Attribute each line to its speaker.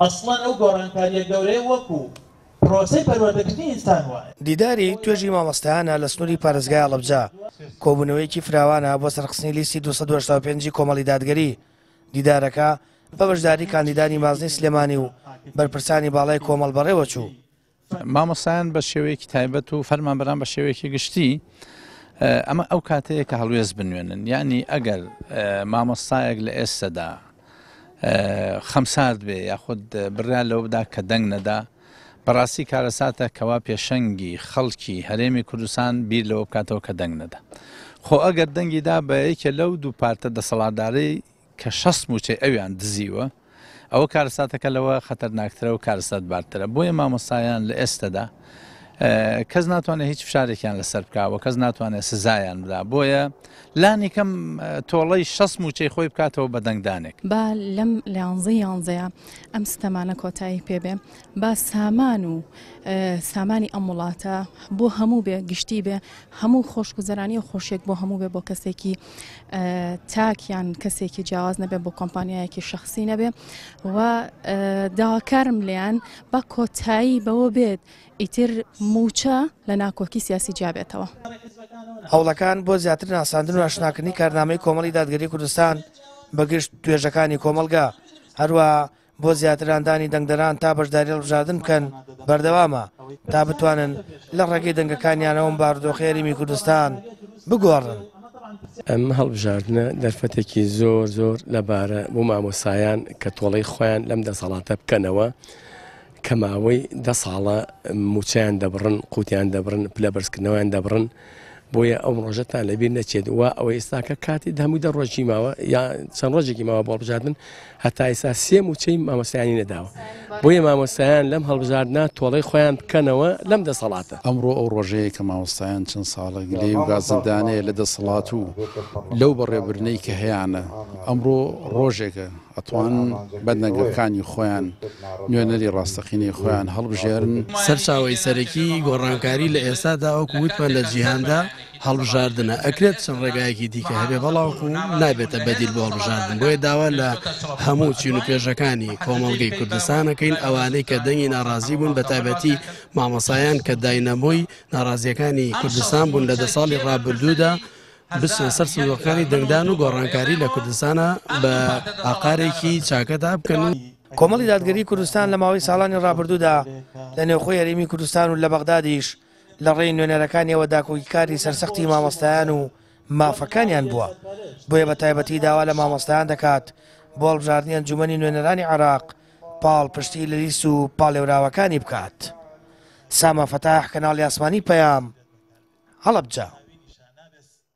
Speaker 1: ئەسڵەن ئەو گۆڕانکاریە گەورەیە وەکو پرۆسەی پەروەردەکردنی ئینسان وایە.
Speaker 2: دیداری توێژی مامۆستایانە لە سنووری پارێزگای هەڵەبجە کۆبوونەوەیەکی فراوانە بۆ سەرخستنی لیستی 285 کۆمەڵی دادگەری. دیدارەکە بە بەشداری کاندیدانی مازنی سلێمانی و بەرپرسانی باڵای کۆمەڵ بەڕێوە چوو.
Speaker 3: مامۆستایان بە شێوەیەکی تایبەت و فەرمانبەران بە شێوەیەکی گشتی ئەمە ئەو کاتەیە کە هەڵوێز بنوێنن، یعنی ئەگەر مامۆستایەک لە ئێستادا خەمسارد بێ یاخود بڕیا لەو بدا کە دەنگ نەدا، بەڕاستی کارەساتە کەوا پێشەنگی خەڵکی هەرێمی کوردستان بیر لەوە بکاتەوە کە دەنگ نەدا. خۆ ئەگەر دەنگیدا بە یەکێ لەو دوو پارتە دەسەڵاتداری کە 6 موچەی ئەویان دزیوە، ئەوە کارەساتەکە لەوە خەتەرناکترە و کارەسات بارترە. بۆیە مامۆستایان لە ئێستادا کەس ناتوانێت هیچ فشارێکیان لەسەر بکاوە، کەس ناتوانێت سزایان بدا. بۆیە لانی کەم تۆڵەی 6 موچەی خۆی بکاتەوە بە دەنگدانێک.
Speaker 4: با لەم یانزەیە ئەم ستەمانە کۆتایی پێبێ، با سامان و سامانی ئەم وڵاتە بۆ هەموو بێ، گشتی بێ، هەموو خۆشگوزەرانی و خۆشیێک بۆ هەموو بێ، بۆ کەسێکی تاکیان کەسێکی جیاواز نەبێ، بۆ کۆمپانیایەکی شخصی نەبێ و داواکارم لێیان بە کۆتایی بەوە بێت ئیتر موچە لە ناکۆکی سیاسی جیابێتەوە.
Speaker 2: هەوڵەکان بۆ زیاتر ناساندن و ئاشناکردنی کارنامەی کۆمەڵی دادگەری کوردستان بەگشت توێژەکانی کۆمەلگا، هەروە بۆ زیاتراندانی دەنگدەران تا بەشداری هەڵبژاردن بکەن بەردەوامە تا بتوانن لە ڕێگەی دەنگەکانیانەوە بارودۆخی هەرێمی کوردستان بگۆڕن.
Speaker 5: ئەم هەڵبژاردنە دەرفەتێکی زۆر لەبارە بۆ مامۆسایان کە تۆڵەی خۆیان لەم دەسەڵاتە بکەنەوە کە ماوەی 10 ساڵە موچیان دەبڕن، قوتیان دەبڕن، پلە بەرزکردنەوەیان دەبڕن. بۆیە ئەو ڕۆژەتان لەبیر نەچێت وە ئەوەی ئێستاکە کاتی هەمووی 10 ڕۆژی ماوە یا چەند ڕۆژێکی ماوە بۆ هەڵبژاردن هەتا ئێستا 3 موچەی مامۆستایانی نەداوە. بۆیە مامۆستایان لەم هەڵبژاردنە تۆڵەی خۆیان بکەنەوە لەم دەسەڵاتە.
Speaker 3: ئەمڕۆ ئەو ڕۆژەیە کە مامۆستایان چەند ساڵێک لێ و گازندانەیە لە دەسەڵات و لەو بەڕێوەبردنەی کە هەیەیانە، ئەمڕۆ ڕۆژێکە ئەتوان بەدنەگەکانی خۆیان نوێنەری ڕاستەقینەی خۆیان هەڵبژێرن.
Speaker 6: سەرچاوەی سەرەکی گۆڕانکاری لە ئێستادا وەکو وتمان لە جیهاندا هەڵبژاردنە ئەکرێت چەند ڕێگایەکی دیکە هەبێ، بەڵاوکو نابێتە بەدیل بۆ هەڵبژاردن. بۆیە داوا لە هەموو چین و پێشەکانی کۆمەڵگەی کوردستانەکەین ئەوانەی کە دەنگی ناڕازی بوون، بە تایبەتی مامۆسایان کە داینەمۆی ناڕازیەکانی کوردستان بوون لە 10 ساڵی ڕابردوودا، بچن سەر سنوورەکانی دەنگدان و گۆڕانکاری لە کوردستانە بە ئاقارێکی چاکەدا بکەن.
Speaker 2: کۆمەڵی دادگەری کوردستان لە ماوەی ساڵانی ڕابردوودا لە نێوخۆی هەرێمی کوردستان و لە بەغدادیش لە ڕێی نوێنەرەکانیەوە داکۆکیکاری سەرسەختی مامۆستایان و مافەکانیان بووە. بۆیە بە تایبەتی داوا لە مامۆستایان دەکات بۆ هەڵبژاردنی ئەنجومەنی نوێنەرانی عێراق پاڵ پشتی لە لیست و پاڵێوراوەکانی بکات. ساما فەتاح، کەناڵی ئاسمانی پەیام، هەڵەبجە.